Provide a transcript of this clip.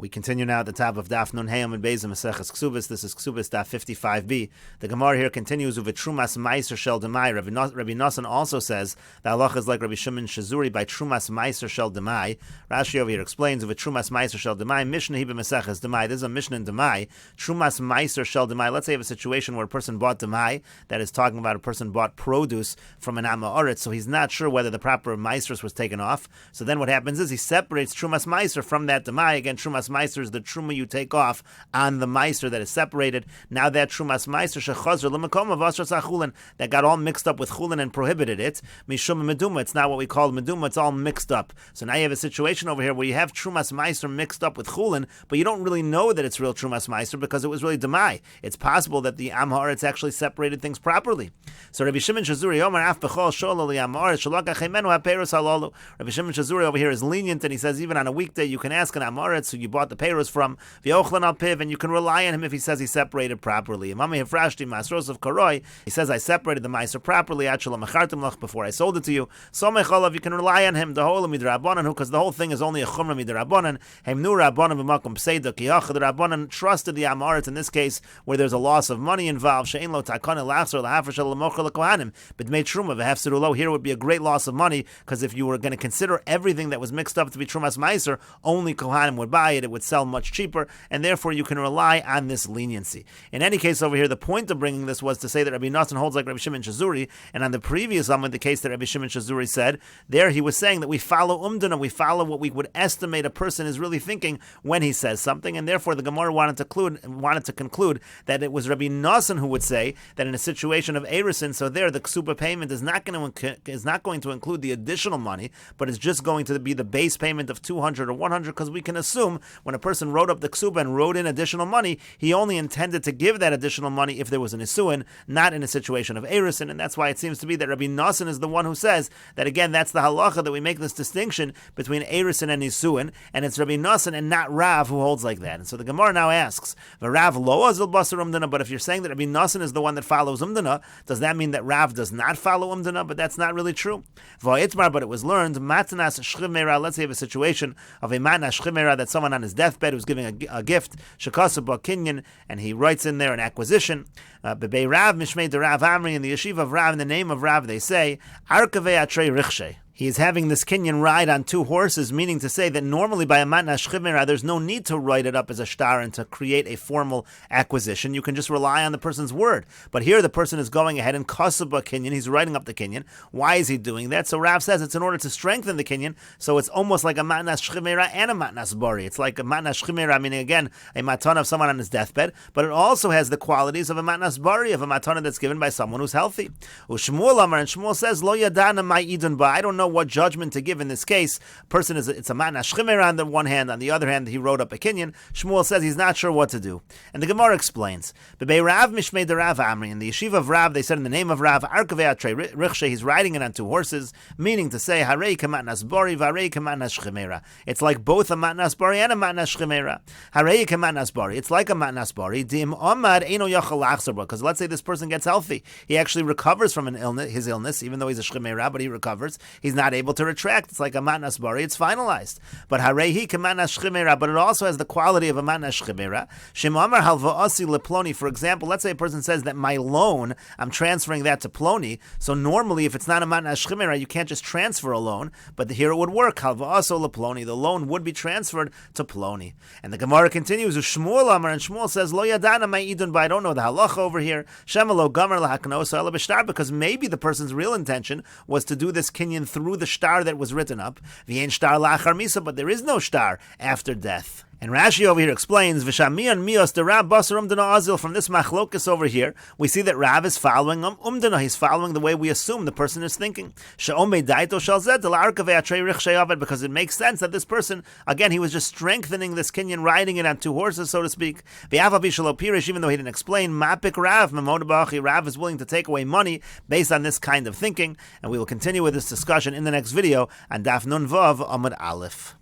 We continue now at the top of Daf Nun Hayam and Beis Mesechet Kesuvos. This is Kesuvos Daf 55b. The Gemara here continues with Trumas Meiser Shel Demai. Rabbi Nosson also says the halacha is like Rabbi Shimon Shazuri by Trumas Meiser Shel Demai. Rashi over here explains with Trumas Meiser Shel Demai. Mishnah Hiba Meseches Demai. This is a Mishnah in Demai. Trumas Meiser Shel Demai. Let's say you have a situation where a person bought Demai. That is talking about a person bought produce from an Amoritz, so he's not sure whether the proper Meisers was taken off. So then what happens is he separates Trumas Meiser from that Demai. Again, Trumas Meiser is the truma you take off on the meiser that is separated. Now that trumas meiser shechazar l'makom of asras achulin that got all mixed up with chulin and prohibited it mishum meduma. It's not what we call meduma. It's all mixed up. So now you have a situation over here where you have trumas meiser mixed up with chulin, but you don't really know that it's real trumas meiser because it was really demai. It's possible that the am haaretz actually separated things properly. So Rabbi Shimon Shazuri Omer af bechol sholo li am haaretz shalakach himenu haperos halalu. Rabbi Shimon Shazuri over here is lenient and he says even on a weekday you can ask an am haaretz who you bought the payros from v'ochlan al piv, and you can rely on him if he says he separated properly. Imami Hifrashti Masros of Karoi, he says I separated the meiser properly before I sold it to you. Somech olav, you can rely on him the whole midrabanan, because the whole thing is only a chumra midrabanan. Hemnu rabbanan v'makom pseida ki the rabbanan trusted the amoritz in this case where there's a loss of money involved. She'en lo takana lachzer lahafer shel lemocher lekohanim, but made truma v'hefseru lo. Here would be a great loss of money because if you were going to consider everything that was mixed up to be trumas meiser, only kohanim would buy it. It would sell much cheaper, and therefore you can rely on this leniency. In any case, over here, the point of bringing this was to say that Rabbi Nosson holds like Rabbi Shimon Shazuri, and on the previous the case that Rabbi Shimon Shazuri said, there he was saying that we follow umdana, we follow what we would estimate a person is really thinking when he says something, and therefore the Gemara wanted to conclude that it was Rabbi Nosson who would say that in a situation of erisin, so there the ksuba payment is not going to include the additional money, but it's just going to be the base payment of 200 or 100, because we can assume when a person wrote up the ksuba and wrote in additional money, he only intended to give that additional money if there was an isuin, not in a situation of erisin, and that's why it seems to be that Rabbi Nosson is the one who says that, again, that's the halacha, that we make this distinction between erisin and isuin, and it's Rabbi Nosson and not Rav who holds like that. And so the Gemara now asks, Rav lo azil basar umdana, but if you're saying that Rabbi Nosson is the one that follows umdana, does that mean that Rav does not follow umdana? But that's not really true. V'yitmar, but it was learned, matnas shchimera, let's say you have a situation of a matnas shchimera, that someone on his deathbed who's giving a gift, shekasaba kinyan, and he writes in there an acquisition. Bebei Rav mishmei de Rav Amri, in the yeshiva of Rav, in the name of Rav, they say arkavei atrei richshei. He is having this kinyan ride on two horses, meaning to say that normally by a matna shchimera, there's no need to write it up as a shtar and to create a formal acquisition. You can just rely on the person's word. But here the person is going ahead and kasaba kinyan, he's writing up the kinyan. Why is he doing that? So Rav says it's in order to strengthen the kinyan, so it's almost like a matna shchimera and a matna bari. It's like a matna shchimera, meaning again, a matana of someone on his deathbed, but it also has the qualities of a matna bari, of a matana that's given by someone who's healthy. Ushmuel Amar, and Shmuel says, Lo yadana mai idun ba, I don't know what judgment to give in this case. Person it's a matna shchimera on the one hand, on the other hand he wrote up a kinyan. Shmuel says he's not sure what to do, and the Gemara explains. Bebei Rav mishmei de Rav Amri, in the yeshiva of Rav, they said in the name of Rav, arkavei atrei richshei, he's riding it on two horses, meaning to say harei kamatnas bari varei kamatnas shchimera. It's like both a matnas bari and a matnas shchimera. Harei kamatnas bari, it's like a matnas bari. Dim omad eino yachal lachzer, because let's say this person gets healthy, he actually recovers from his illness, even though he's a shchimera, but he recovers. He's not able to retract. It's like a matnas bari, it's finalized. But harehi kamatnas shchimera, but it also has the quality of a matnas shchimera. Shem amar halva'asi leploni, for example, let's say a person says that my loan, I'm transferring that to ploni, so normally if it's not a matnas shchimera, you can't just transfer a loan, but here it would work, halva'aso leploni, the loan would be transferred to ploni. And the Gemara continues, Shmuel amar, and Shmuel says, Lo yadana mai idun, but I don't know the halacha over here, Shema lo gamer lahaknosa ela b'shtar, because maybe the person's real intention was to do this kinyan through the shtar that was written up, v'yein shtar lachar misa, but there is no shtar after death. And Rashi over here explains, V'shamiyan mios de Rav basar umdana azil, from this machlokas over here, we see that Rav is following umdana, he's following the way we assume the person is thinking. She'omei daito shel zed l'arkavei atrei richshei avad, because it makes sense that this person, again, he was just strengthening this kinyan, riding it on two horses, so to speak. V'yavav shelo pirish, even though he didn't explain, mapik Rav, memodabachi, Rav is willing to take away money based on this kind of thinking, and we will continue with this discussion in the next video on Daf Nun Vav Amud Aleph.